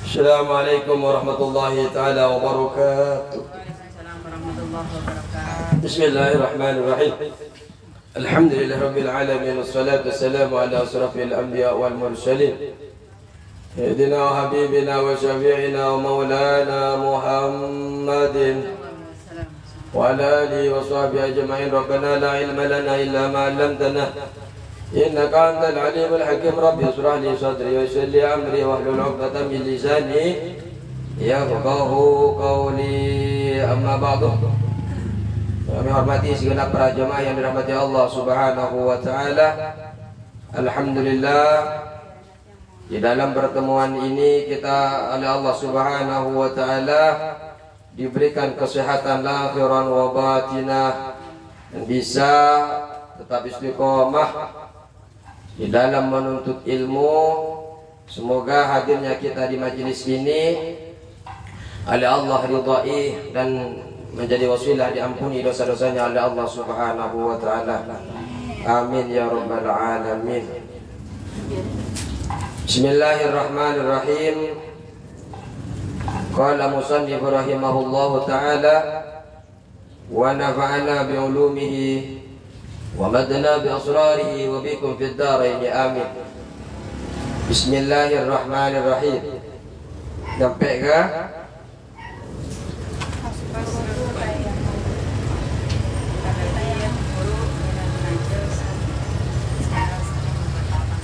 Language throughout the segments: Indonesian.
Assalamualaikum warahmatullahi taala wabarakatuh. Bismillahirrahmanirrahim. Alhamdulillahirabbil alamin wassalatu wassalamu ala asrafil anbiya wal mursalin. Sayyidina wa habibina wa syafi'ina wa maulana Muhammadin wa ala alihi wa sahbihi ajma'in. Rabbana la ilma lana illa ma 'allamtana innaka antal alimul hakim. Rabbi ishrah li sadri wa yassir li amri wahlul 'uqdatam min lisani yafqahu qawli. Amma ba'du. Kami hormati segenap para jemaah yang dirahmati Allah Subhanahu wa taala. Alhamdulillah, di dalam pertemuan ini kita oleh Allah Subhanahu wa taala diberikan kesehatan lahiran wa batinah, dan bisa tetap istiqomah di dalam menuntut ilmu. Semoga hadirnya kita di majelis ini oleh Allah ridhai dan menjadi wasilah diampuni dosa-dosanya oleh Allah Subhanahu wa taala. Amin ya rabbal alamin. Bismillahirrahmanirrahim. Qala musannif rahimahullahu taala wa nafa'ana bi ulumihi wa madna bi asrarihi wa bikum fid darain amin. Bismillahirrahmanirrahim. Sampai ke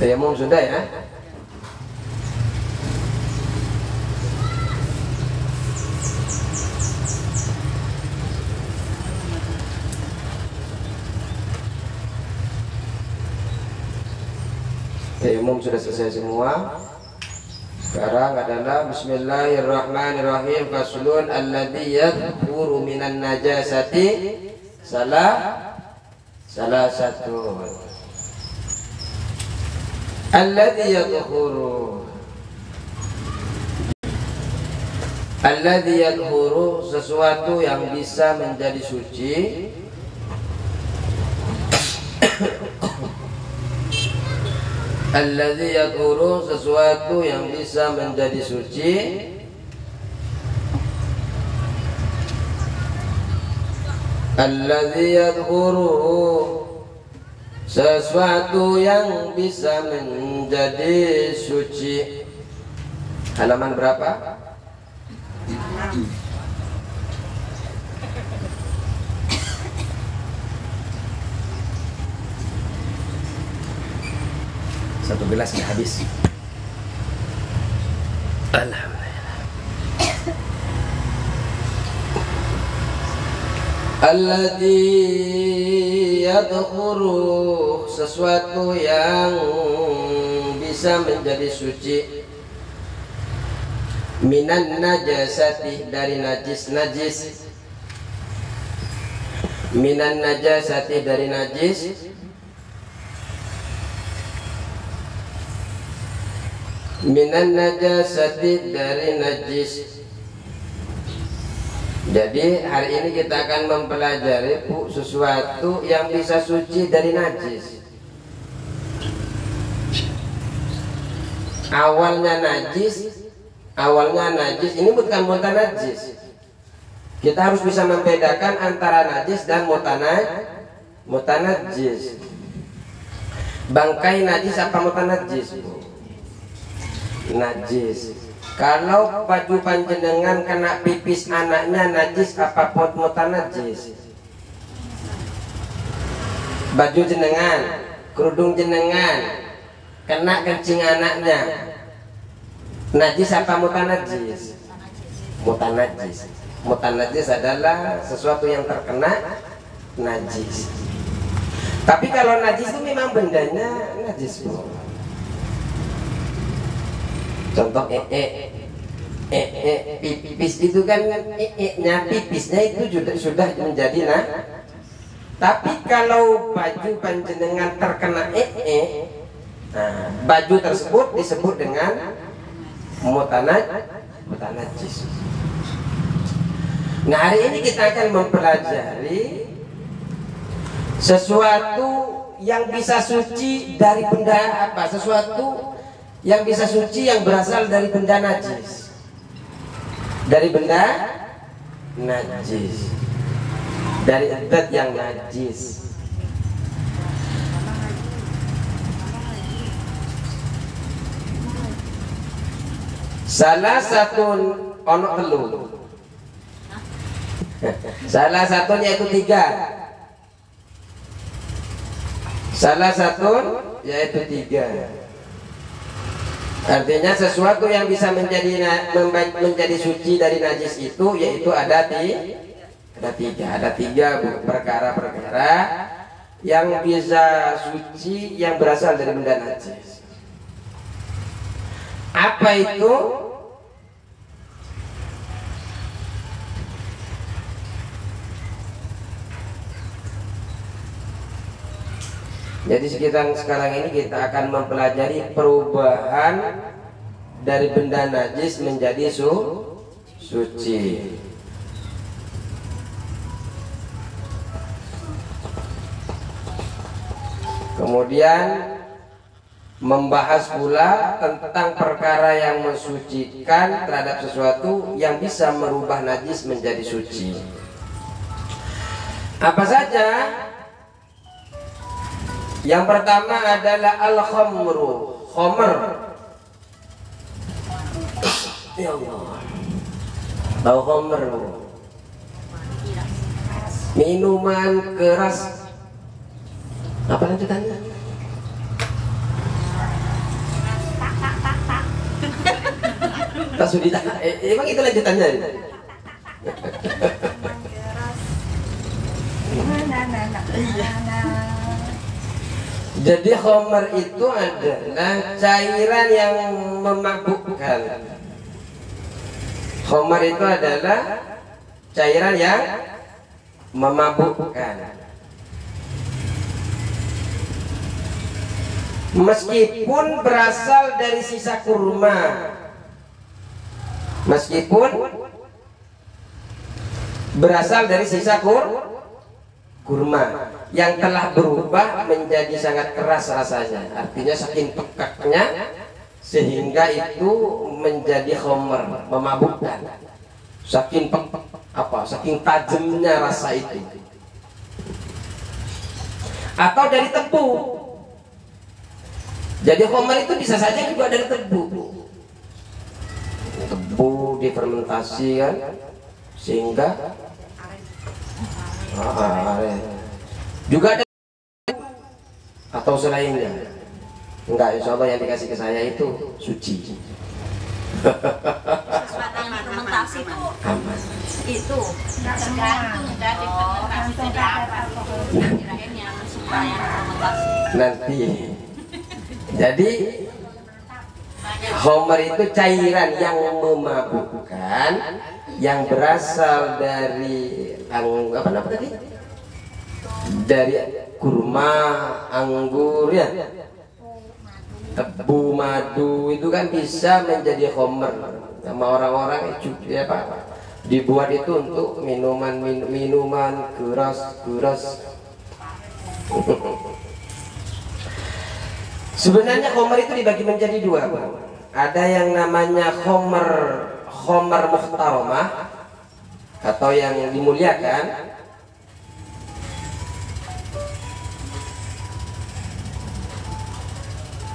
tayamum sudah ya? Tayamum sudah selesai semua. Sekarang adalah bismillahirrahmanirrahim. Faslun alladzi yadhkuru minan najasati salah satu. Alladzi yadhkuru, alladzi yadhkuru, sesuatu yang bisa menjadi suci. Alladzi yadhkuru, sesuatu yang bisa menjadi suci. Alladzi yadhkuru, sesuatu yang bisa menjadi suci. Halaman berapa? 1 gelas sudah habis. Alhamdulillah. Alladzi yadhkuru, sesuatu yang bisa menjadi suci. Minan najasati, dari najis. Minan najasati, dari najis. Minan najasati, dari najis. Jadi hari ini kita akan mempelajari sesuatu yang bisa suci dari najis. Awalnya najis, ini bukan mutanajis. Kita harus bisa membedakan antara najis dan mutanajis. Bangkai najis apa mutanajis? Najis. Kalau baju panjenengan kena pipis anaknya najis apa mutanajis? Baju jenengan, kerudung jenengan kena kencing anaknya najis apa mutanajis? Mutanajis. Mutanajis adalah sesuatu yang terkena najis. Tapi kalau najis itu memang bendanya najis. Contoh pipis itu kan pipisnya itu sudah menjadi tapi kalau baju panjenengan terkena baju tersebut disebut dengan mutanajis. Nah, hari ini kita akan mempelajari sesuatu yang bisa suci dari benda apa? Sesuatu yang bisa suci yang berasal dari benda najis. Dari benda najis. Dari zat yang najis. Salah satu ono telu. Salah satunya itu 3. Salah satu yaitu 3. Artinya sesuatu yang bisa menjadi suci dari najis itu yaitu ada 3. Ada 3 perkara-perkara yang bisa suci yang berasal dari benda najis. Apa itu? Jadi sekarang ini kita akan mempelajari perubahan dari benda najis menjadi suci. Kemudian membahas pula tentang perkara yang mensucikan terhadap sesuatu yang bisa merubah najis menjadi suci. Apa saja? Yang pertama adalah al-khamru, khamr. Ya Allah. Tahu khamr? Minuman keras. Apa lanjutannya? Tak sudah. Emang itu lanjutannya? Jadi khamr itu adalah cairan yang memabukkan. Khamr itu adalah cairan yang memabukkan. Meskipun berasal dari sisa kurma. Meskipun berasal dari sisa kurma yang telah berubah menjadi sangat keras rasanya, artinya saking pekatnya sehingga itu menjadi khamr, memabukkan. Saking saking tajamnya rasa itu. Atau dari tebu. Jadi khamr itu bisa saja juga dari tebu. Tebu difermentasi kan sehingga juga ada atau selainnya. Enggak, insya Allah yang dikasih ke saya itu suci. Sesuatu yang fermentasi itu aman. Itu tergantung dari fermentasi jadi apa? Kirain yang supaya fermentasi. Nanti. Jadi khamr itu cairan yang memabukkan yang berasal dari apa tadi? Dari kurma, anggur ya. Tebu, madu itu kan bisa menjadi khamr sama orang-orang ya Pak. Dibuat itu untuk minuman keras. Sebenarnya khamr itu dibagi menjadi 2. Ada yang namanya khamr muhtaramah atau yang dimuliakan.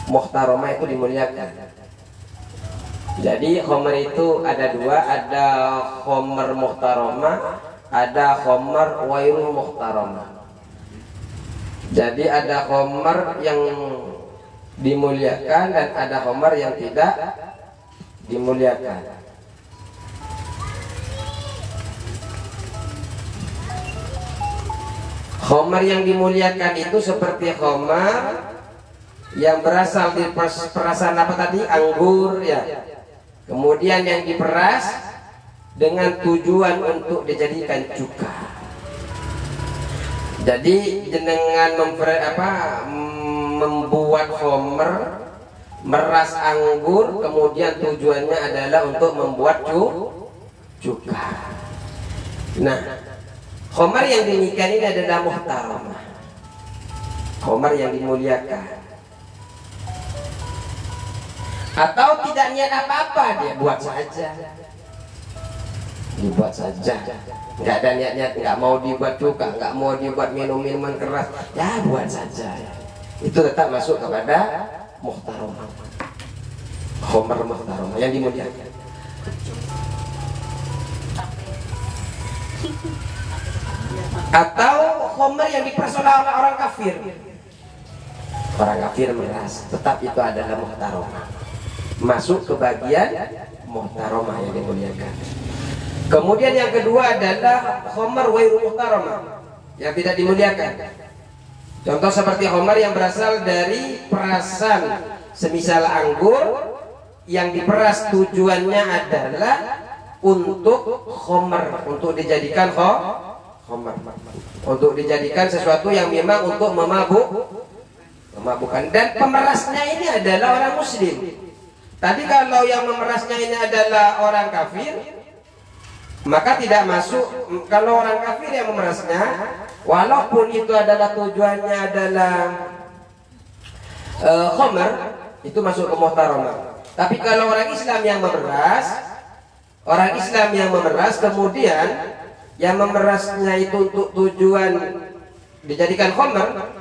Muhtaramah itu dimuliakan. Jadi khamr itu ada 2, ada khamr muhtaramah, ada khamr wairul muhtaramah. Jadi ada khamr yang dimuliakan dan ada khamr yang tidak dimuliakan. Khamr yang dimuliakan itu seperti khamr yang berasal dari perasan apa tadi? Anggur ya. Kemudian yang diperas dengan tujuan untuk dijadikan cuka. Jadi dengan membuat khamr, meras anggur, kemudian tujuannya adalah untuk membuat cuka. Nah, khamr yang demikian ini adalah muhtaramah. Khamar yang dimuliakan. Atau tidak niat apa-apa, dia buat saja, dibuat saja, nggak ada niat-niat, nggak mau dibuat cuka, nggak mau dibuat minum-minuman keras, ya buat saja. Itu tetap masuk kepada muhtaramah, khamar muhtaramah yang dimuliakan. Atau khamar yang dipersoalkan oleh orang kafir. Orang kafir meras, tetap itu adalah muhtaramah, masuk ke bagian muhtaramah yang dimuliakan. Kemudian yang kedua adalah khamar wairu muhtaramah, yang tidak dimuliakan. Contoh seperti khamar yang berasal dari perasan, semisal anggur yang diperas tujuannya adalah untuk khamar, untuk dijadikan khamar, untuk dijadikan sesuatu yang memang untuk memabukkan. Dan pemerasnya ini adalah orang muslim. Tadi kalau yang memerasnya ini adalah orang kafir, maka tidak masuk. Kalau orang kafir yang memerasnya, walaupun itu adalah tujuannya adalah khamar, itu masuk ke muhtaramah. Tapi kalau orang Islam yang memeras, kemudian yang memerasnya itu untuk tujuan dijadikan khamar,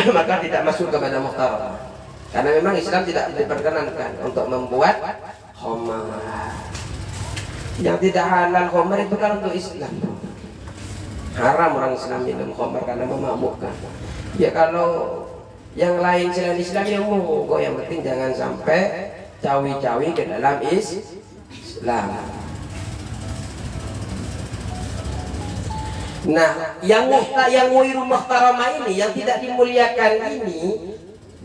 maka tidak masuk kepada muhtaramah. Karena memang Islam tidak diperkenankan untuk membuat khamar. Yang tidak halal khamar itu kan untuk Islam. Haram orang Islam minum khamar karena memabukkan. Ya kalau yang lain selain Islam ya monggo, yang penting jangan sampai cawi-cawi ke dalam Islam. Nah, yang wairu muhtaramah ini, yang tidak dimuliakan ini,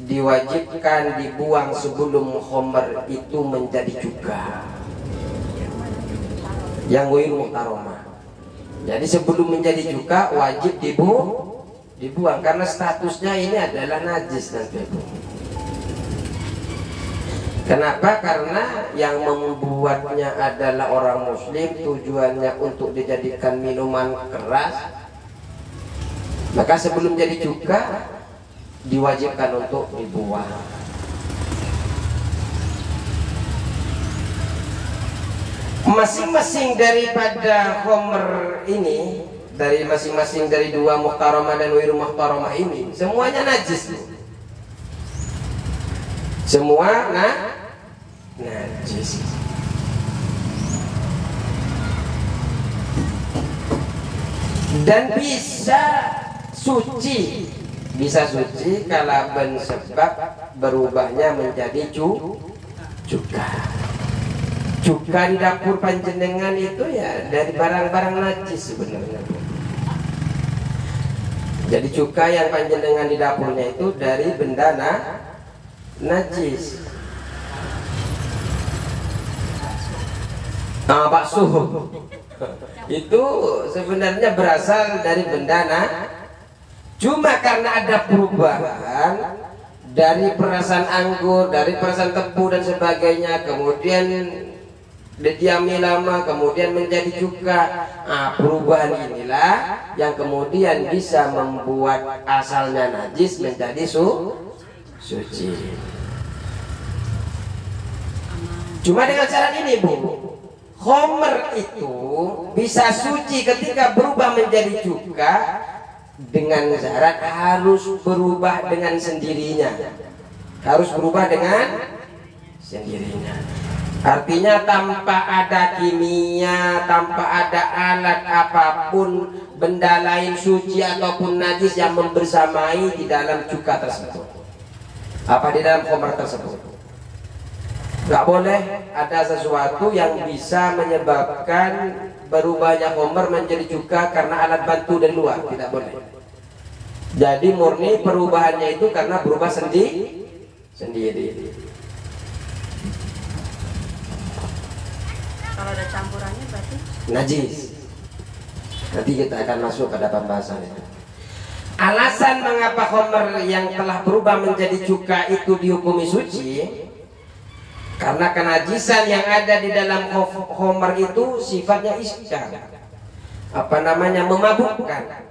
diwajibkan dibuang sebelum khamar itu menjadi cuka. Yang wairu muhtaramah, jadi sebelum menjadi cuka wajib dibuang karena statusnya ini adalah najis nanti. Kenapa? Karena yang membuatnya adalah orang muslim, tujuannya untuk dijadikan minuman keras, maka sebelum jadi cuka diwajibkan untuk dibuang. Masing-masing daripada khamr ini, dari masing-masing dari dua muhtaramah dan wairu muhtaramah ini, semuanya najis. Semua najis. Dan bisa suci kalau sebab berubahnya menjadi cuka. Cuka di dapur panjenengan itu ya dari barang-barang najis sebenarnya. Jadi cuka yang panjenengan di dapurnya itu dari benda najis. Bakso itu sebenarnya berasal dari benda cuma karena ada perubahan dari perasan anggur, dari perasan tebu dan sebagainya, kemudian didiami lama, kemudian menjadi cuka. Perubahan inilah yang kemudian bisa membuat asalnya najis menjadi suci. Cuma dengan syarat ini, Bu, khamr itu bisa suci ketika berubah menjadi cuka dengan syarat harus berubah dengan sendirinya. Harus berubah dengan sendirinya. Artinya tanpa ada kimia, tanpa ada alat apapun, benda lain suci ataupun najis yang membersamai di dalam cuka tersebut. Apa di dalam khamr tersebut? Gak boleh ada sesuatu yang bisa menyebabkan berubahnya khamr menjadi cuka karena alat bantu dari luar. Tidak boleh. Jadi murni perubahannya itu karena berubah sendiri. Kalau ada campurannya berarti najis. Nanti kita akan masuk pada pembahasan itu. Alasan mengapa khamr yang telah berubah menjadi cuka itu dihukumi suci, karena kenajisan yang ada di dalam khamr itu sifatnya iskar, memabukkan.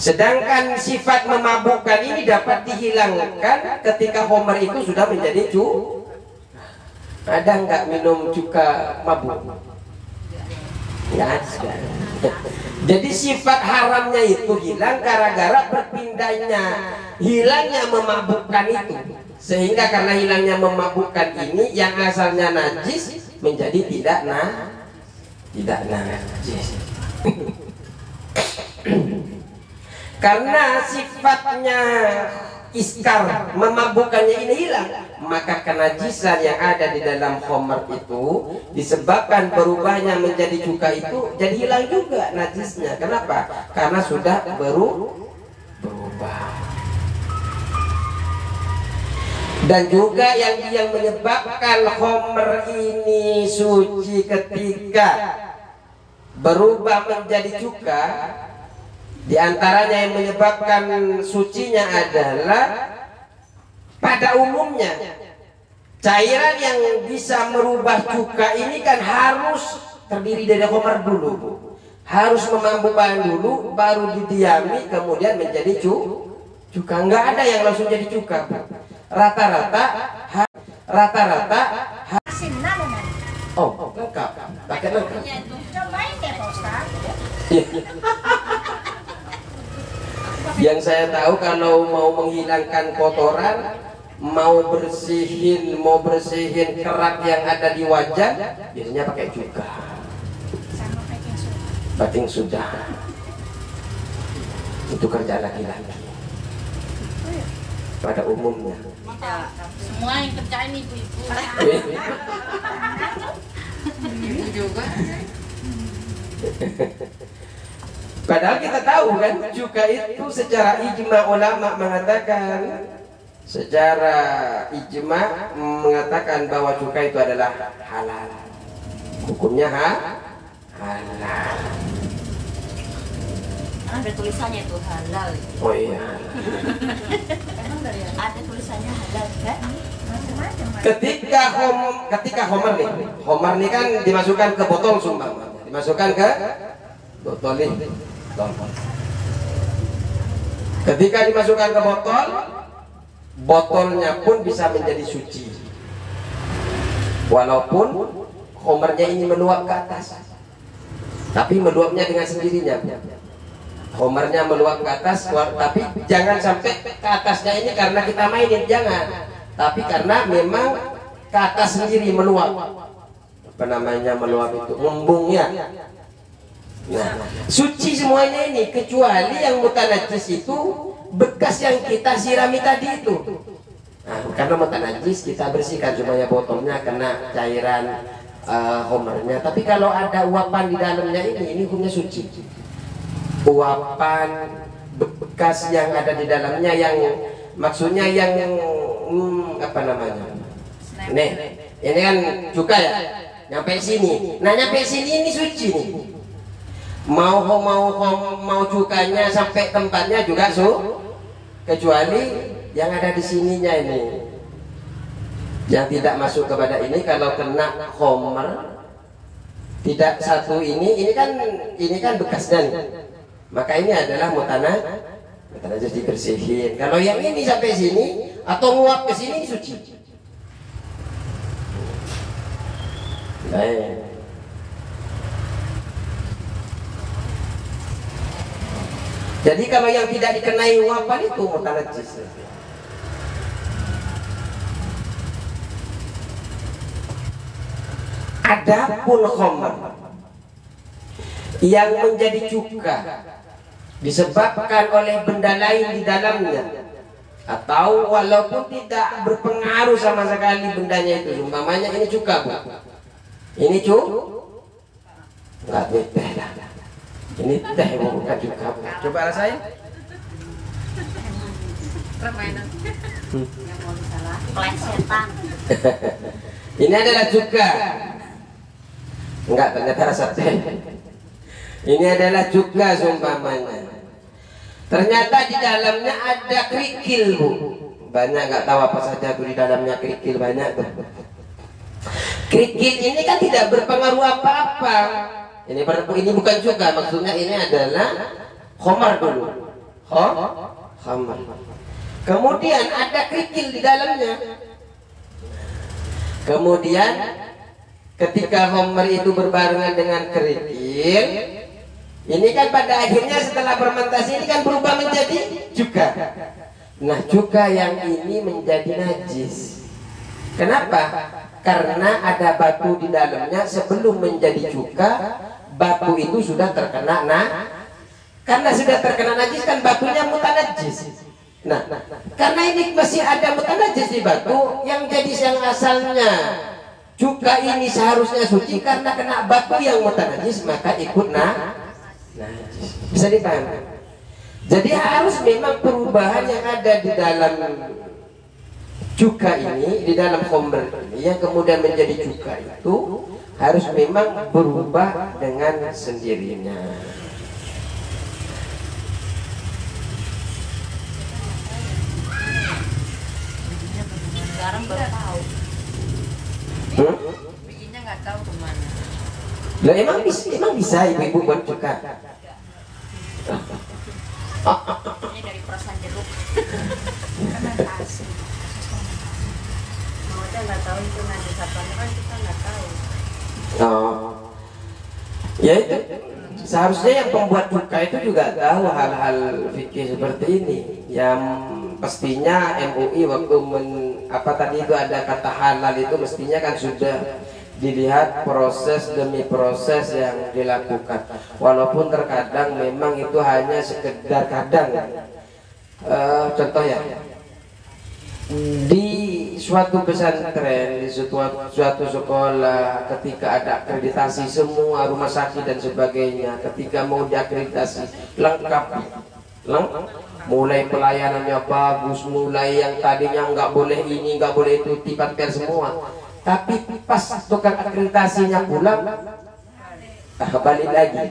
Sedangkan sifat memabukkan ini dapat dihilangkan ketika homer itu sudah menjadi Ada nggak minum cuka mabuk? Nggak ada. Jadi sifat haramnya itu hilang gara-gara berpindahnya, hilangnya memabukkan itu. Sehingga karena hilangnya memabukkan ini, yang asalnya najis menjadi tidak najis. Karena sifatnya iskar memabukkannya ini hilang, maka kenajisan yang ada di dalam khamr itu disebabkan berubahnya menjadi cuka itu jadi hilang juga najisnya. Kenapa? Karena sudah berubah. Dan juga yang menyebabkan khamr ini suci ketika berubah menjadi cuka, di antaranya yang menyebabkan sucinya adalah pada umumnya cairan yang bisa merubah cuka ini kan harus terdiri dari khamr dulu, harus memabukkan dulu, baru didiami kemudian menjadi cuka. Nggak ada yang langsung jadi cuka. Rata-rata lengkap, pakai lengkap. Cobain deh Pak Ustaz. Yang saya tahu kalau mau menghilangkan kotoran, mau bersihin kerak yang ada di wajah, biasanya pakai cuka. Sama Baking sudah. Itu kerja laki-laki pada umumnya. semua yang kerjain ibu-ibu. Ibu juga. Padahal kita tahu kan cuka itu secara ijma ulama mengatakan, secara ijma mengatakan bahwa cuka itu adalah halal. Hukumnya halal. Ada tulisannya itu halal. Oh iya. Ada tulisannya halal kan? Macam-macam. Ketika homer nih kan dimasukkan ke botol sumbang, dimasukkan ke botol ini. Ketika dimasukkan ke botol, botolnya pun bisa menjadi suci, walaupun homernya ini meluap ke atas, tapi meluapnya dengan sendirinya. Homernya meluap ke atas, tapi jangan sampai ke atasnya ini karena kita mainin, jangan. Tapi karena memang ke atas sendiri meluap. Apa namanya meluap itu? Ngembungnya. Nah, suci semuanya ini kecuali yang mutanajis itu bekas yang kita sirami tadi itu. Nah, karena mutanajis kita bersihkan supaya botolnya kena cairan homernya. Tapi kalau ada uapan di dalamnya ini hukumnya suci. Uapan bekas yang ada di dalamnya, yang maksudnya yang apa namanya? Nih, ini kan cuka ya, nyampe sini. Nah, nyampe sini ini suci nih. Mau cukanya sampai tempatnya juga kecuali yang ada di sininya ini, yang tidak masuk kepada ini. Kalau kena homer tidak satu ini kan bekasnya nih. Maka ini adalah mutanajis dibersihin. Kalau yang ini sampai sini atau nguap ke sini suci. Baik. Jadi kalau yang tidak dikenai uapan itu mutanajis. Adapun khamr yang menjadi cuka disebabkan oleh benda lain di dalamnya, atau walaupun tidak berpengaruh sama sekali bendanya itu, umpamanya ini cuka, Bu. Ini enggak teh dah. Ini teh bukan cuka. Coba rasain. Permainan. Plesetan. Ini adalah cuka. Enggak, ternyata rasa teh. Ini adalah cuka seumpamanya. Ternyata di dalamnya ada kerikil, Bu. Banyak nggak tahu apa saja tuh di dalamnya kerikil, banyak tuh. Kerikil ini kan tidak berpengaruh apa-apa. Ini bukan cuka, maksudnya ini adalah khamr dulu. khamr. Kemudian ada kerikil di dalamnya. Kemudian ketika khamr itu berbarengan dengan kerikil, ini kan pada akhirnya setelah fermentasi ini kan berubah menjadi cuka. Nah, cuka yang ini menjadi najis. Kenapa? Karena ada batu di dalamnya. Sebelum menjadi cuka, batu itu sudah terkena karena sudah terkena najis kan batunya mutanajis. Nah, karena ini masih ada mutanajis di batu, yang jadi yang asalnya cuka ini seharusnya suci, karena kena batu yang mutanajis maka ikut najis. Bisa dipahami? Jadi harus memang perubahan yang ada di dalam cuka ini, di dalam khamr ini yang kemudian menjadi cuka itu harus memang berubah dengan sendirinya. Sekarang baru tahu. Bikinnya nggak tahu kemana. Lah emang bisa ibu-ibu buat cuka? Ini dari perasan jeruk. Karena asli. Kita nggak tahu itu najis apa, kan kita nggak tahu. Ya itu seharusnya yang pembuat cuka itu juga tahu hal-hal fikih seperti ini. Yang pastinya MUI waktu tadi itu ada kata halal itu mestinya kan sudah dilihat proses demi proses yang dilakukan, walaupun terkadang memang itu hanya sekedar contoh ya, di suatu pesantren, di suatu sekolah, ketika ada akreditasi semua rumah sakit dan sebagainya, ketika mau diakreditasi lengkap, mulai pelayanannya bagus, mulai yang tadinya nggak boleh ini nggak boleh itu dipantau semua. Tapi pas tukang akreditasinya pulang, balik lagi.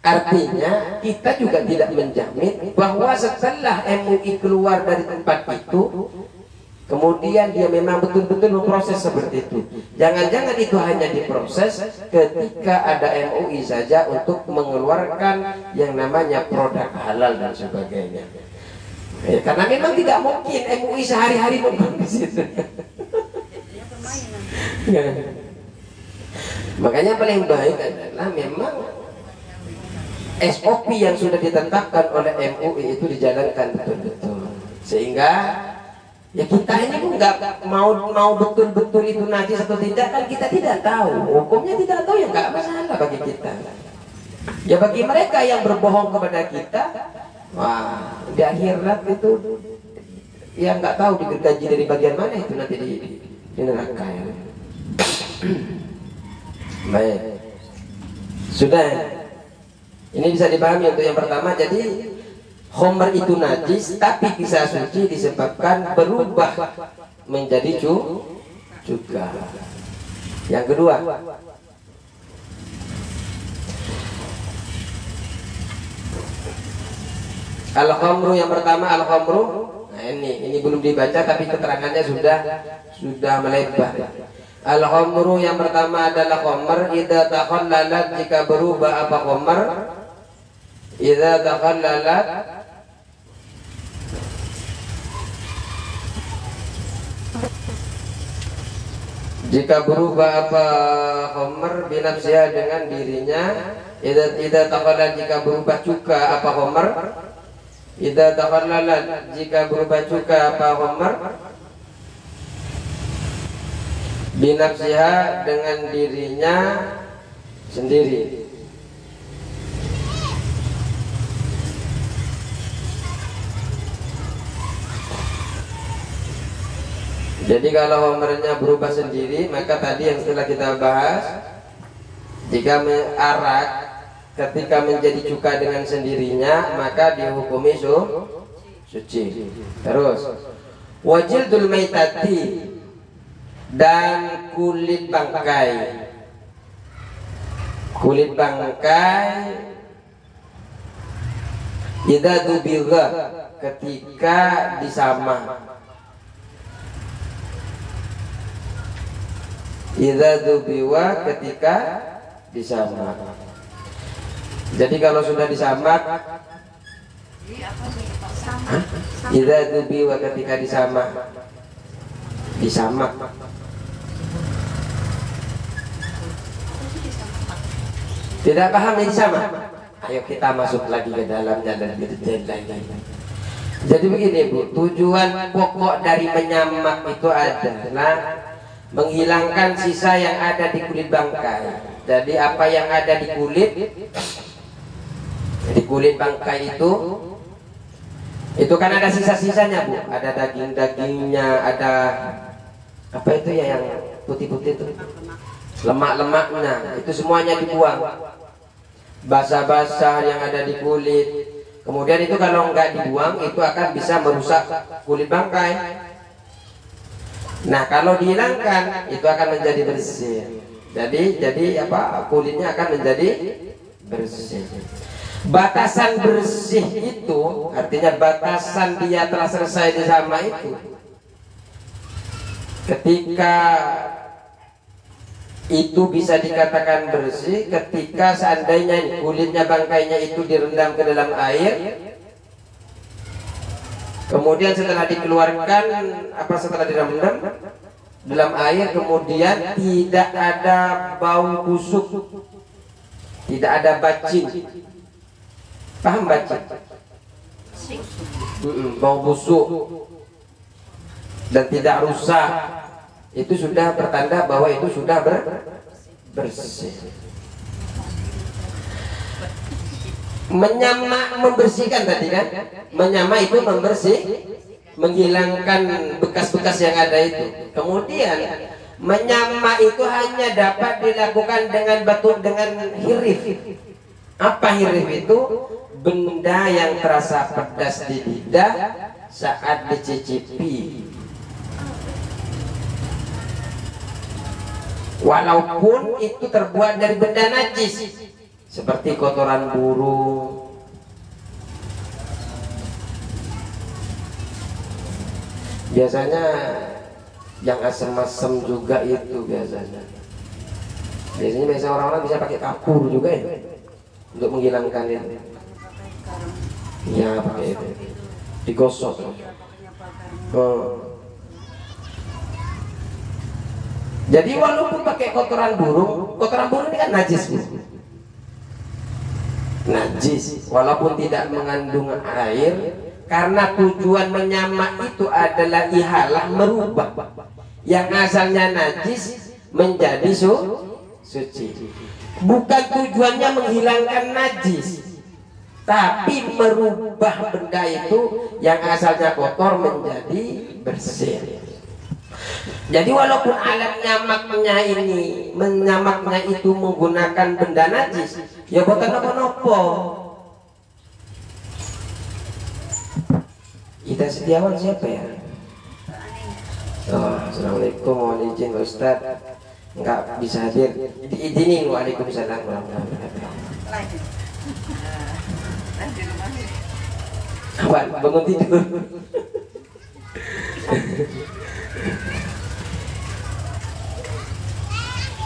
Artinya kita juga tidak menjamin bahwa setelah MUI keluar dari tempat itu, kemudian dia memang betul-betul memproses seperti itu. Jangan-jangan itu hanya diproses ketika ada MUI saja untuk mengeluarkan yang namanya produk halal dan sebagainya. Ya, karena memang tidak mungkin MUI sehari-hari membangun di situ. Makanya paling baik adalah memang SOP yang sudah ditetapkan oleh MUI itu dijalankan betul-betul, sehingga ya kita ini pun nggak mau betul-betul itu najis atau tidak kan kita tidak tahu, hukumnya tidak tahu ya nggak masalah bagi kita. Ya bagi mereka yang berbohong kepada kita, wah di akhirat itu ya nggak tahu digergaji dari bagian mana itu nanti di neraka ya. Baik, sudah. Ini bisa dipahami untuk yang pertama. Jadi khamr itu najis tapi bisa suci disebabkan berubah menjadi cuka. Yang kedua, al-khamru. Yang pertama al-khamru. Nah ini belum dibaca tapi keterangannya sudah melebar. Al-khamru yang pertama adalah khamr idza takhallalat, jika berubah apa khamr? Idza takhallalat jika berubah apa khamr binafsiha dengan dirinya. Idza takhallalat jika berubah cuka apa khamr? Idza takhallalat jika berubah cuka apa khamr? Binafsiha dengan dirinya sendiri. Jadi kalau khamrnya berubah sendiri, maka tadi yang setelah kita bahas, jika arak ketika menjadi cuka dengan sendirinya maka dihukumi suci. Terus wajildul maitati, dan kulit bangkai. Kulit bangkai idza dubigha, ketika disamah. Idza dubiwa, ketika disamak. Jadi kalau sudah disamak Idza dubiwa ketika disamak. Tidak paham ini sama. Ayo kita masuk lagi ke dalamnya dan detail lagi. Jadi begini Bu, tujuan pokok dari menyamak itu adalah menghilangkan sisa yang ada di kulit bangkai. Jadi apa yang ada di kulit bangkai itu kan ada sisa-sisanya Bu. Ada daging-dagingnya, ada apa itu ya yang putih-putih itu, lemak-lemaknya, itu semuanya dibuang. Basah-basah yang ada di kulit. Kemudian itu kalau nggak dibuang itu akan bisa merusak kulit bangkai. Nah kalau dihilangkan itu akan menjadi bersih. Jadi apa, kulitnya akan menjadi bersih. Batasan bersih itu artinya batasan dia telah selesai disama itu ketika itu bisa dikatakan bersih ketika seandainya kulitnya bangkainya itu direndam ke dalam air, kemudian setelah dikeluarkan setelah direndam dalam air, kemudian tidak ada bau busuk, tidak ada bacin. Paham bacin? Bau busuk dan tidak rusak, itu sudah pertanda bahwa itu sudah bersih. Menyamak membersihkan tadi kan, menyamak itu menghilangkan bekas-bekas yang ada itu. Kemudian menyamak itu hanya dapat dilakukan dengan hirif. Apa hirif itu? Benda yang terasa pedas di lidah saat dicicipi, walaupun itu terbuat dari benda najis seperti kotoran burung, biasanya yang asam-asam juga itu biasanya orang-orang bisa pakai kapur juga ya untuk menghilangkan itu. Ya pakai itu, digosok. Jadi walaupun pakai kotoran burung ini kan najis, najis walaupun tidak mengandung air, karena tujuan menyamak itu adalah ihalah, merubah yang asalnya najis menjadi suci. Bukan tujuannya menghilangkan najis, tapi merubah benda itu yang asalnya kotor menjadi bersih. Jadi walaupun alat nyamaknya ini menyamaknya itu menggunakan benda najis, ya bukan apa-apa. Ida Setiawan siapa ya? Oh, assalamualaikum, mohon izin Ustaz, nggak bisa hadir. Diizinin. Waalaikumsalam warahmatullahi wabarakatuh. Kawan bangun tidur.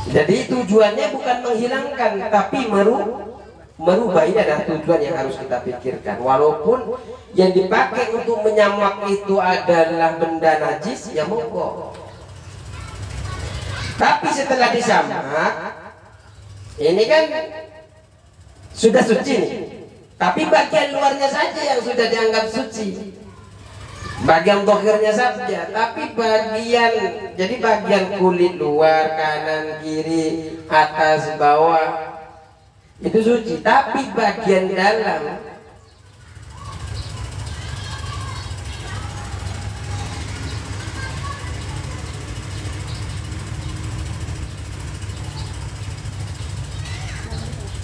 Jadi tujuannya bukan menghilangkan, tapi merubah. Ini adalah tujuan yang harus kita pikirkan. Walaupun yang dipakai untuk menyamak itu adalah benda najis, ya monggo. Tapi setelah disamak, ini kan sudah suci nih. Tapi bagian luarnya saja yang sudah dianggap suci, bagian dohirnya saja. Tapi bagian kulit luar, kanan, kiri, atas, bawah itu suci. Tapi bagian dalam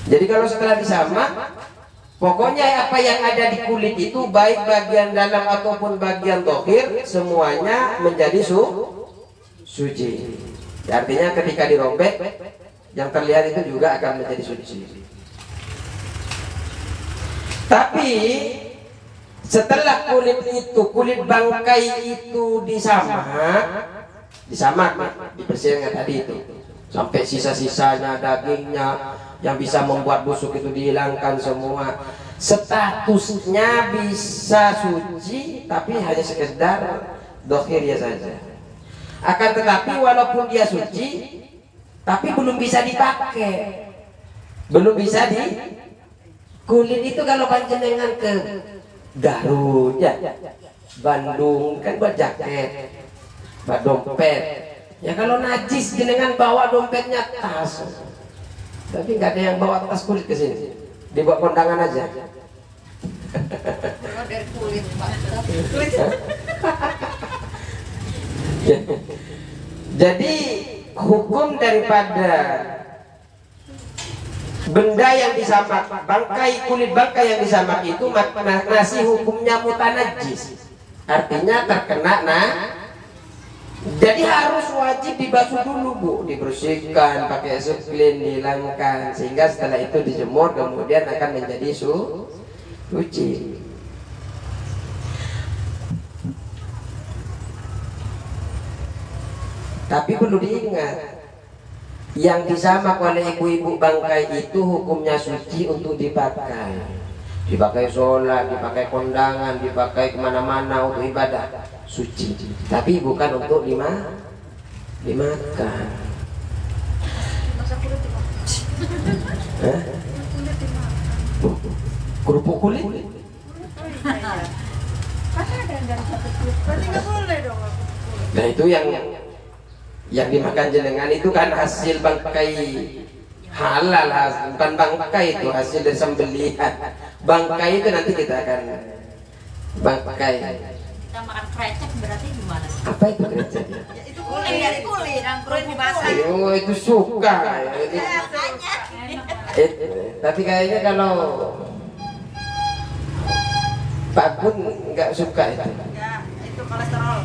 jadi kalau setelah disamak, pokoknya apa yang ada di kulit itu, baik bagian dalam ataupun bagian dohir, semuanya menjadi suci. Artinya ketika dirobek, yang terlihat itu juga akan menjadi suci. Tapi setelah kulit bangkai itu disamak, dibersihkan tadi itu, sampai sisa-sisanya, dagingnya yang bisa membuat busuk itu dihilangkan semua. statusnya bisa suci tapi hanya sekedar dohirnya saja. Akan tetapi walaupun dia suci tapi belum bisa dipakai, belum bisa di kulit itu. Kalau panjenengan ke Garut ya, Bandung kan buat jaket, buat dompet ya. Kalau najis jenengan bawa dompetnya tas, tapi nggak ada yang bawa tas kulit ke sini, dibawa kondangan aja. Dari kulit, Pak. Jadi hukum daripada benda yang disamak, bangkai, kulit bangkai yang disamak itu masih hukumnya mutanajis, artinya terkena jadi harus wajib dibasuh dulu Bu, dibersihkan pakai suklin, dihilangkan, sehingga setelah itu dijemur kemudian akan menjadi suci. Tapi perlu diingat, yang disamak oleh ibu-ibu bangkai itu hukumnya suci untuk dipakai. Dipakai sholat, dipakai kondangan, dipakai kemana-mana untuk ibadah, suci. Tapi bukan untuk dimakan. Kerupuk kulit? Nah itu yang dimakan jenengan itu kan hasil bangkai halal, bukan bangkai, itu hasil dari sembelihan. Bangkai itu nanti kita akan bangkai. Kita makan krecek berarti gimana? Apa itu krecek? Ya, itu kulit, dari kulit, yang kulit dimasak. Oh itu suka. Tapi kayaknya kalau Pak Gun nggak suka itu. Ya, itu kolesterol.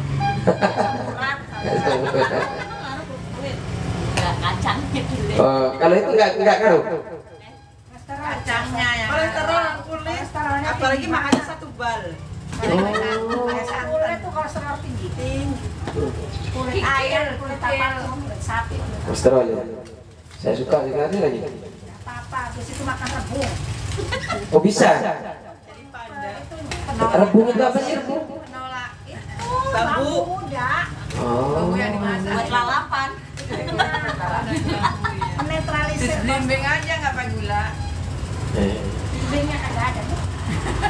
Kacangnya dulu. Oh, kalau itu nggak ngaruh. Kacangnya yang kolesterol kulit, apalagi makannya satu bal. kulit itu kolesterol tinggi. Kulit ayam, kulit apa? Kulit sapi. Kolesterol ya. Saya suka sekali lagi. Apa-apa, terus itu makan rebung. Oh bisa. Jadi panda. Rebung itu apa sih rebung? Penolak itu Bambu. muda. Oh. Yang dimasak. Buat lalapan. Menetralisir. Bimbing aja nggak pakai gula. Bimbingnya kagak ada.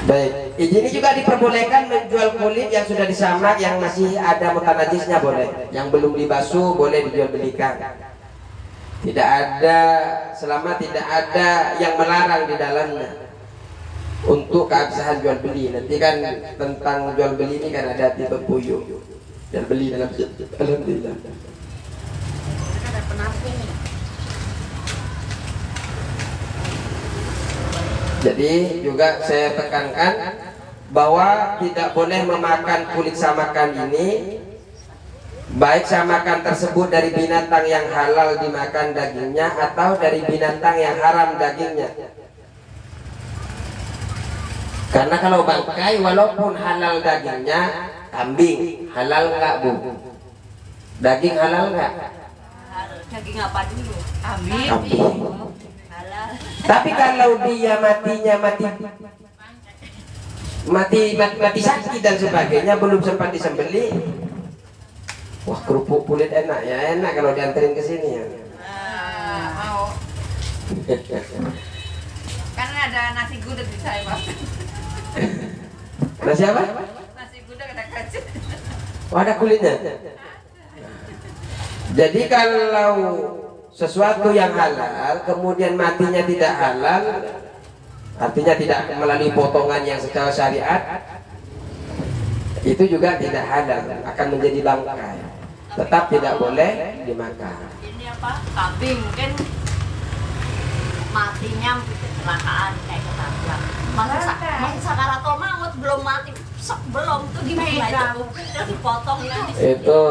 Baik, ini juga diperbolehkan menjual kulit yang sudah disamak, yang masih ada mutanajisnya boleh, yang belum dibasuh boleh dijual belikan. Tidak ada, selama tidak ada yang melarang di dalamnya untuk keabsahan jual beli. Nanti kan tentang jual beli ini kan ada tipe puyuh jual beli dalam alhamdulillah. Ada penampung. Jadi juga saya tekankan bahwa tidak boleh memakan kulit samakan ini, baik samakan tersebut dari binatang yang halal dimakan dagingnya atau dari binatang yang haram dagingnya. Karena kalau bangkai walaupun halal dagingnya, kambing halal nggak Bu? Daging halal nggak? Daging apa dulu? Kambing. Halal. Tapi kalau dia mati sakit dan sebagainya, belum sempat disembelih, wah kerupuk kulit enak ya, enak kalau dianterin ke sini ya. Mau. Karena ada nasi gudeg di saya, Pak. Nasi apa? Nasi gudeg ada kacang. Oh ada kulitnya. Jadi kalau sesuatu yang halal kemudian matinya tidak halal, artinya tidak melalui potongan yang secara syariat, itu juga tidak halal, akan menjadi bangkai, tetap tidak boleh dimakan. Ini apa? Kambing mungkin matinya kecelakaan kayak ketabrak. Masih sakaratul maut, belum mati, belum tuh gimana itu? Terus dipotong Itu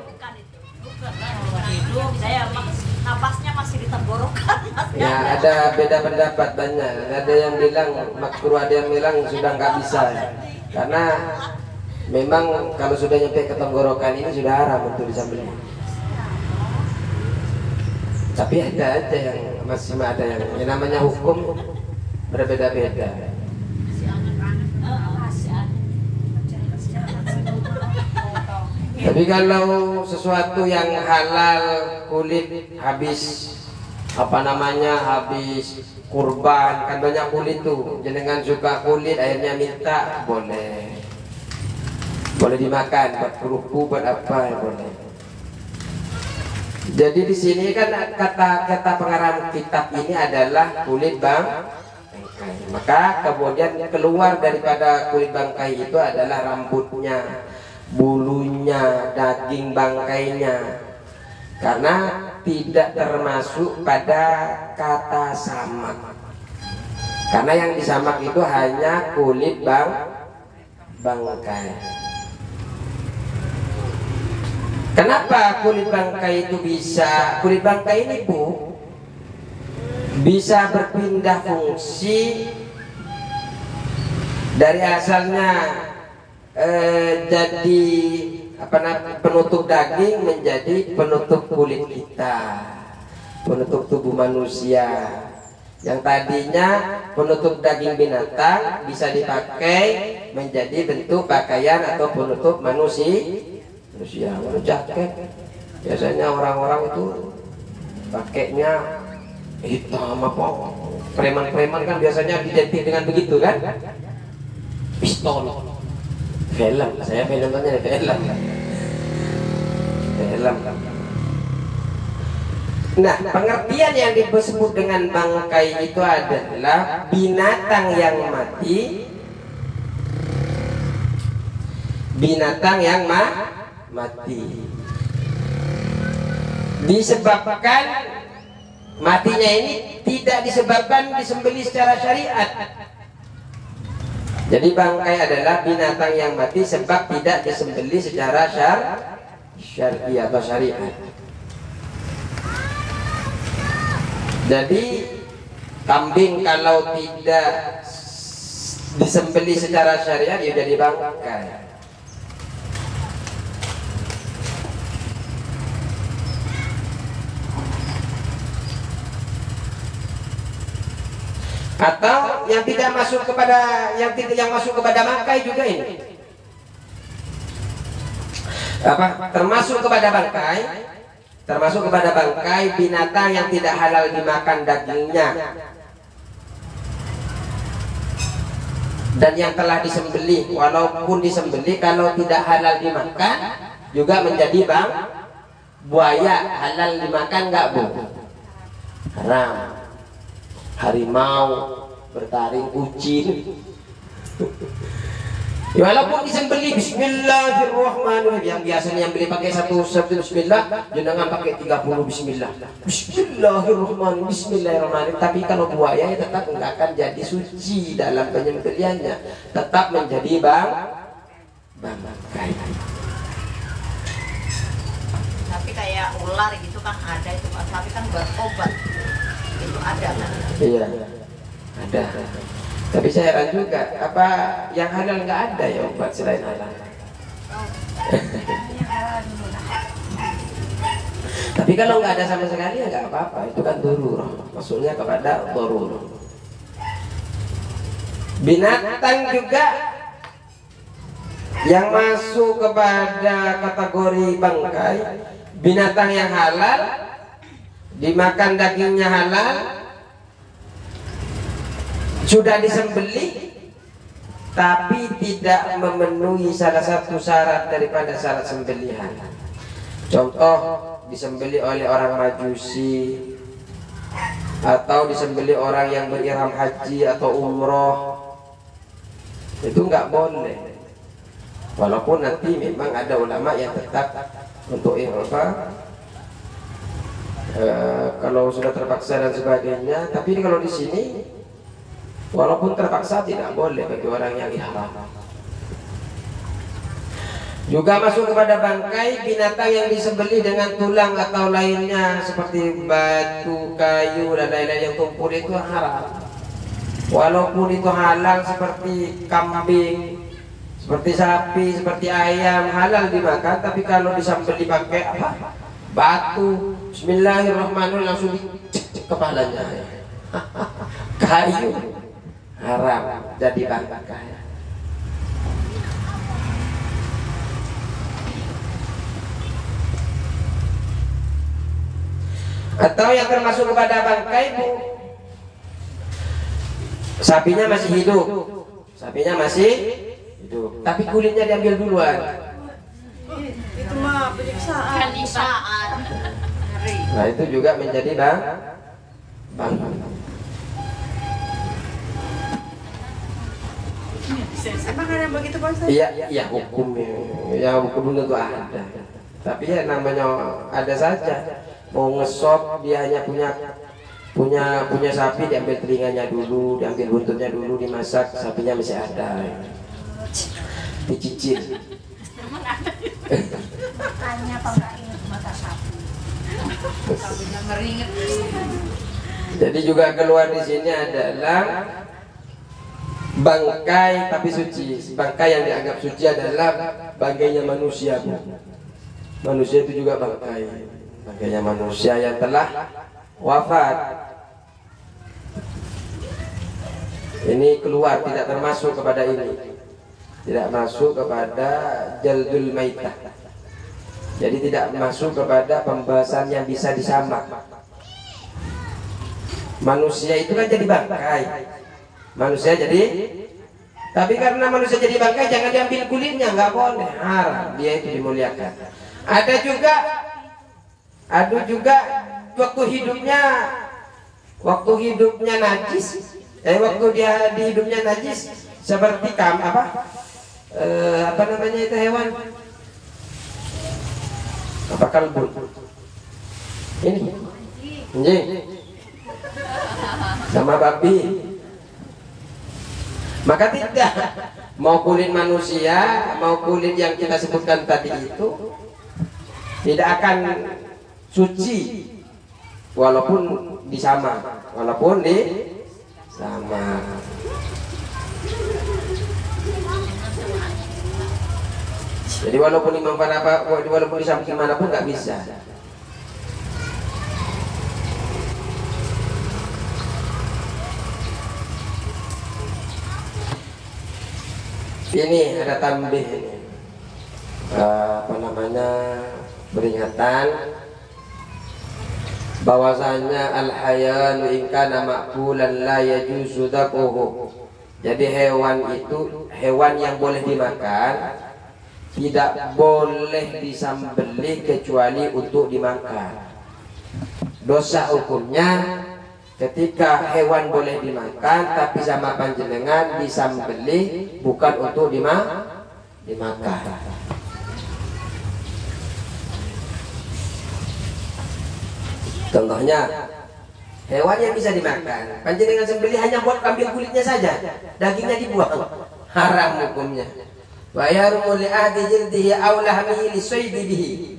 bukan itu. Bukan hidup, saya napasnya masih di tenggorokan. ya ada beda pendapat banyak. Ada yang bilang makruh, ada yang bilang sudah nggak bisa, karena memang kalau sudah nyampe ke tenggorokan ini sudah haram untuk disembelih. Tapi ada aja yang masih ada yang namanya hukum berbeda-beda. Tapi kalau sesuatu yang halal, kulit habis habis kurban, kan banyak kulit tuh. Jenengan suka kulit, akhirnya minta, boleh dimakan, buat kerupuk, buat apa ya boleh. Jadi di sini kan kata pengarang kitab ini adalah kulit bangkai. Maka kemudian keluar daripada kulit bangkai itu adalah rambutnya, bulunya, daging bangkainya. Karena tidak termasuk pada kata samak. Karena yang disamak itu hanya kulit bangkai. Kenapa kulit bangkai itu kulit bangkai ini Bu bisa berpindah fungsi dari asalnya jadi penutup daging menjadi penutup kulit kita, penutup tubuh manusia. Yang tadinya penutup daging binatang bisa dipakai menjadi bentuk pakaian atau penutup manusia. Jaket biasanya orang-orang itu pakainya hitam apa, preman-preman kan biasanya identik dengan begitu kan, pistol. Film, saya filmnya film. Nah, pengertian yang disebut dengan bangkai itu adalah binatang yang mati, mati. Disebabkan matinya ini tidak disebabkan disembelih secara syariat. Jadi bangkai adalah binatang yang mati sebab tidak disembelih secara syar'i atau syariat. Jadi kambing kalau tidak disembelih secara syariat ya jadi bangkai. Atau yang tidak masuk kepada yang masuk kepada bangkai juga ini. Termasuk kepada bangkai binatang yang tidak halal dimakan dagingnya dan yang telah disembelih, walaupun disembelih kalau tidak halal dimakan juga menjadi buaya. Halal dimakan nggak Bu? Haram. Harimau, bertaring, kucing. Ya, walaupun disembelih bismillahirrahmanirrahim, yang biasanya yang beli pakai satu bismillah, jangan pakai 30 bismillah. Bismillahirrahmanirrahim, bismillahirrahmanirrahim. Tapi kalau buaya ya tetap enggak akan jadi suci dalam penyembelihannya, tetap menjadi bangkai. Tapi kayak ular gitu kan ada itu Pak, tapi kan buat obat. Itu ada kan? Iya, ada. Tapi saya heran juga, apa yang halal nggak ada ya obat selain halal? Tapi kalau nggak ada sama sekali ya nggak apa-apa, itu kan darurah, maksudnya kepada darurah. Binatang juga yang masuk kepada kategori bangkai, binatang yang halal, dimakan dagingnya halal, sudah disembelih tapi tidak memenuhi salah satu syarat daripada syarat sembelihan. Contoh, disembelih oleh orang Majusi atau disembelih orang yang berihram haji atau umroh, itu nggak boleh. Walaupun nanti memang ada ulama yang tetap untuk kalau sudah terpaksa dan sebagainya. Tapi kalau di sini walaupun terpaksa tidak boleh bagi orang yang ihram. Juga masuk kepada bangkai binatang yang disembelih dengan tulang atau lainnya seperti batu, kayu dan lain-lain yang tumpul, itu haram. Walaupun itu halal seperti kambing, seperti sapi, seperti ayam, halal dimakan. Tapi kalau disembelih pakai batu, bismillahirrahmanirrahim, langsung dicek kepalanya, kayu, haram jadi bangkai. Atau yang termasuk kepada bangkai, Bu, sapinya masih hidup, tapi kulitnya diambil duluan. Itu mah penyiksaan. Nah itu juga menjadi bang. Emang ada yang begitu Pak Ustaz? Iya hukumnya, ya hukum tentu ada. Tapi ya namanya ada saja. Mau ngesop dia hanya punya sapi, diambil telinganya dulu, diambil buntutnya dulu, dimasak, sapinya masih ada. Dicicil. Makanya apa enggak ingat mata sapi. Sapinya ngeringet. Jadi juga keluar di sini adalah bangkai tapi suci. Bangkai yang dianggap suci adalah bangkainya manusia. Manusia itu juga bangkainya manusia yang telah wafat. Ini keluar, tidak termasuk kepada ini, tidak masuk kepada jaldul maitah. Jadi tidak masuk kepada pembahasan yang bisa disamak. Manusia itu kan jadi bangkai. Manusia jadi, tapi karena manusia jadi bangkai jangan diambil kulitnya, nggak boleh, haram. Dia itu dimuliakan. Ada juga waktu hidupnya najis, waktu dia di hidupnya najis, seperti apa namanya itu hewan, apa kalbun, ini anjing sama babi. Maka tidak, mau kulit manusia, mau kulit yang kita sebutkan tadi itu tidak akan suci walaupun disama. Jadi walaupun disama gimana pun nggak bisa. Ini ada tambih ini, peringatan bahwasanya al-hayanu in kana ma'kulan la yajuzu dhaquhu. Jadi hewan itu hewan yang boleh dimakan, tidak boleh disembelih kecuali untuk dimakan. Dosa hukumnya ketika hewan boleh dimakan tapi sama panjenengan disembelih bukan untuk dimakan. Contohnya hewan yang bisa dimakan, panjenengan sembelih hanya buat ambil kulitnya saja, dagingnya dibuang, haram hukumnya. Wa yarmu li ahdi jildihi aw lahmihi li saydihi.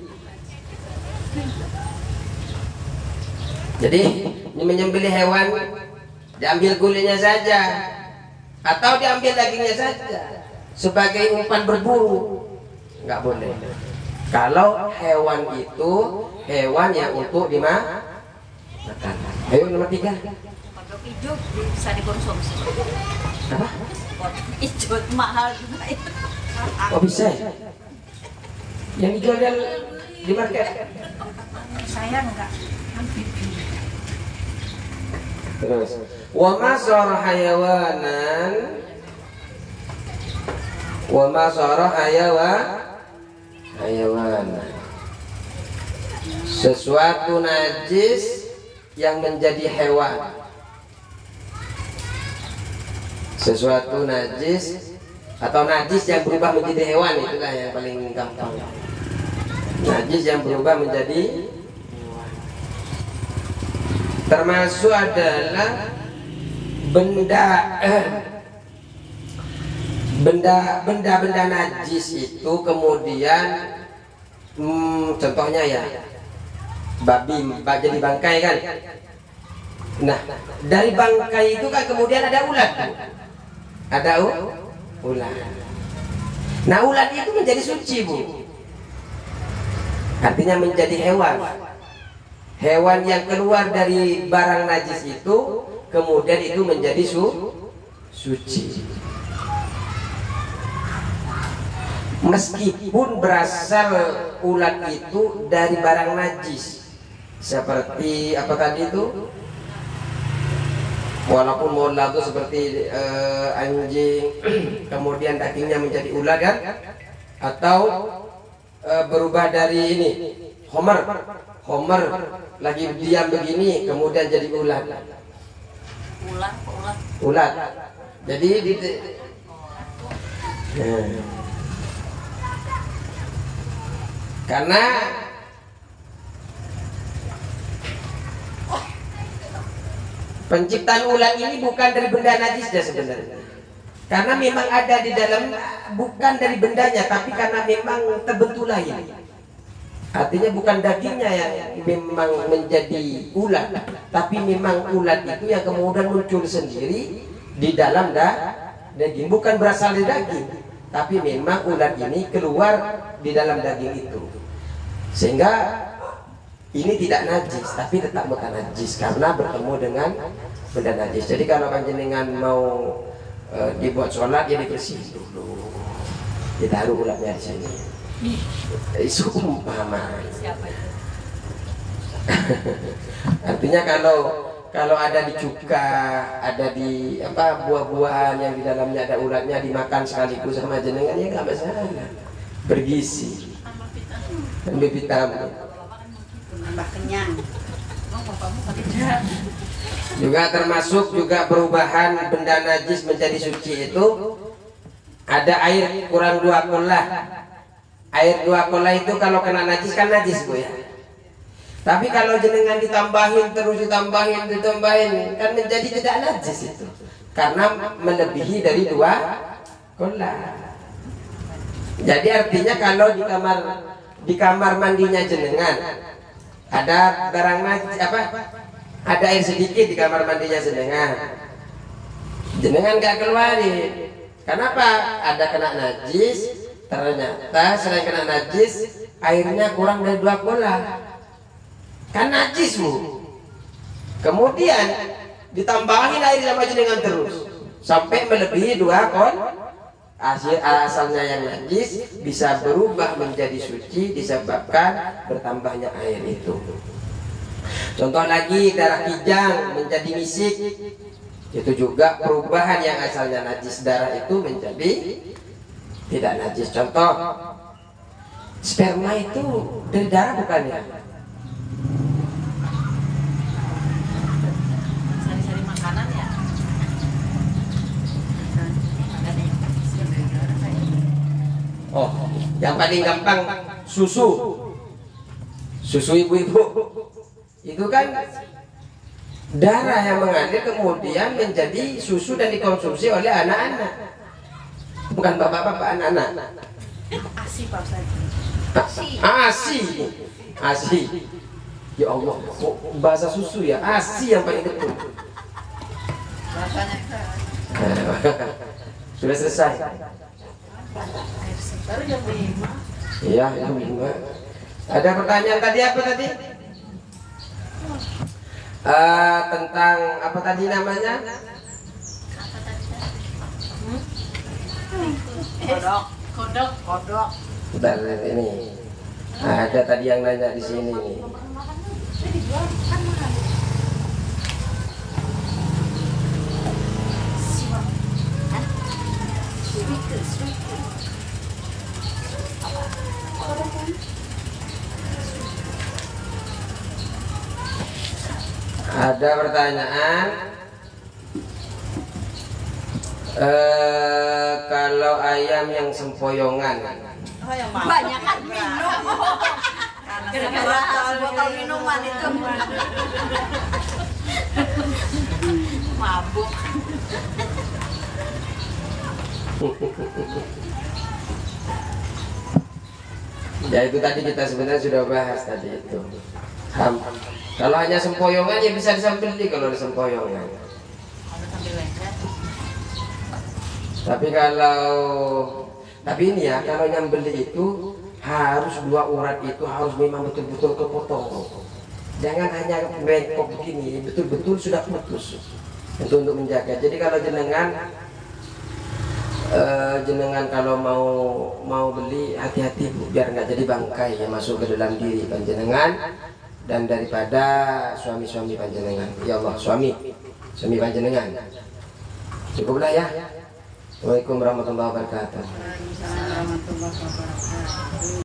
Jadi ini menyembelih hewan, diambil kulitnya saja atau diambil dagingnya saja sebagai umpan berburu, nggak boleh. Kalau hewan itu hewan yang untuk dimakan. Ayo nomor 3. Kodok hijau bisa dikonsumsi. Apa? Kodok hijau mahal juga itu. Oh bisa? Yang dijual di market? Saya enggak. Terus, wa ma sara hayawanan, wa ma sara hayawan, sesuatu najis yang menjadi hewan, sesuatu najis atau najis yang berubah menjadi hewan, itulah yang paling gampang. Najis yang berubah menjadi termasuk adalah benda najis itu kemudian contohnya ya babi jadi bangkai kan. Nah dari bangkai itu kan kemudian ada ulat, ulat. Nah ulat itu menjadi suci, Bu, artinya menjadi hewan yang keluar dari barang najis itu kemudian itu menjadi suci. Meskipun berasal ulat itu dari barang najis, seperti apa tadi itu, walaupun mola itu seperti anjing, kemudian dagingnya menjadi ular kan, atau berubah dari ini Homer lagi diam begini kemudian jadi ular. Ular. Jadi karena penciptaan ular ini bukan dari benda najisnya sebenarnya. Karena memang ada di dalam, bukan dari bendanya, tapi karena memang terbentuk lain. Artinya bukan dagingnya yang memang menjadi ulat, tapi memang ulat itu yang kemudian muncul sendiri di dalam daging. Bukan berasal dari daging, tapi memang ulat ini keluar di dalam daging itu. Sehingga ini tidak najis, tapi tetap bukan najis karena bertemu dengan benda najis. Jadi kalau panjenengan mau dibuat sholat, ya dibersihin dulu, ditaruh ulatnya di sini. Itu umpama. Artinya kalau ada di cuka, ada di apa buah-buahan yang di dalamnya ada ulatnya, dimakan sekaligus sama jenengan, ya nggak masalah, bergizi, lebih vitamin, Nambah kenyang. juga termasuk juga perubahan benda najis menjadi suci itu ada air kurang 2 kolah. Air 2 kolah itu kalau kena najis kan najis Bu ya. Tapi kalau jenengan ditambahin terus ditambahin kan menjadi tidak najis itu. Karena melebihi dari 2 kolah. Jadi artinya kalau di kamar mandinya jenengan ada barang najis ada air sedikit di kamar mandinya jenengan gak keluarin. Kenapa? Ada kena najis. Ternyata selain kena najis, airnya kurang dari 2 kolah. Kan najis Bu. Kemudian ditambahin air sama jenengan terus sampai melebihi 2 kolah. Asalnya yang najis bisa berubah menjadi suci disebabkan bertambahnya air itu. Contoh lagi, darah kijang menjadi misik, itu juga perubahan yang asalnya najis darah itu menjadi tidak najis. Contoh, sperma itu dari darah bukan ya? Sari-sari makanan ya. Oh, yang paling gampang susu ibu-ibu itu kan darah yang mengalir kemudian menjadi susu dan dikonsumsi oleh anak-anak, bukan bapak-bapak, anak-anak. Asi Pak Ustaz. Asi. Ya Allah, kok bahasa susu ya? Asi yang paling betul. Rasanya Sudah selesai. Baru jam 5. Iya, jam 5. Ada pertanyaan tadi apa tadi? Tentang apa tadi namanya? Kodok. Bentar, ini ada tadi yang nanya di sini nih. Ada pertanyaan, kalau ayam yang sempoyongan, Oh, yang mau. Banyak kan minum. Gara-gara botol minuman itu. Mabuk. ya itu tadi kita sebenarnya sudah bahas tadi itu. Kalau hanya sempoyongan ya bisa disembelih kalau ada sempoyongan. Tapi ini ya, kalau nyembelih itu harus 2 urat itu harus memang betul-betul kepotong. Jangan hanya bengkok begini, betul-betul sudah putus. Itu untuk menjaga. Jadi kalau jenengan kalau mau beli hati-hati Bu, biar nggak jadi bangkai yang masuk ke dalam diri panjenengan. dan daripada suami-suami panjenengan. Ya Allah, suami panjenengan. Cukuplah ya. Assalamualaikum warahmatullahi wabarakatuh. Waalaikumsalam warahmatullahi wabarakatuh.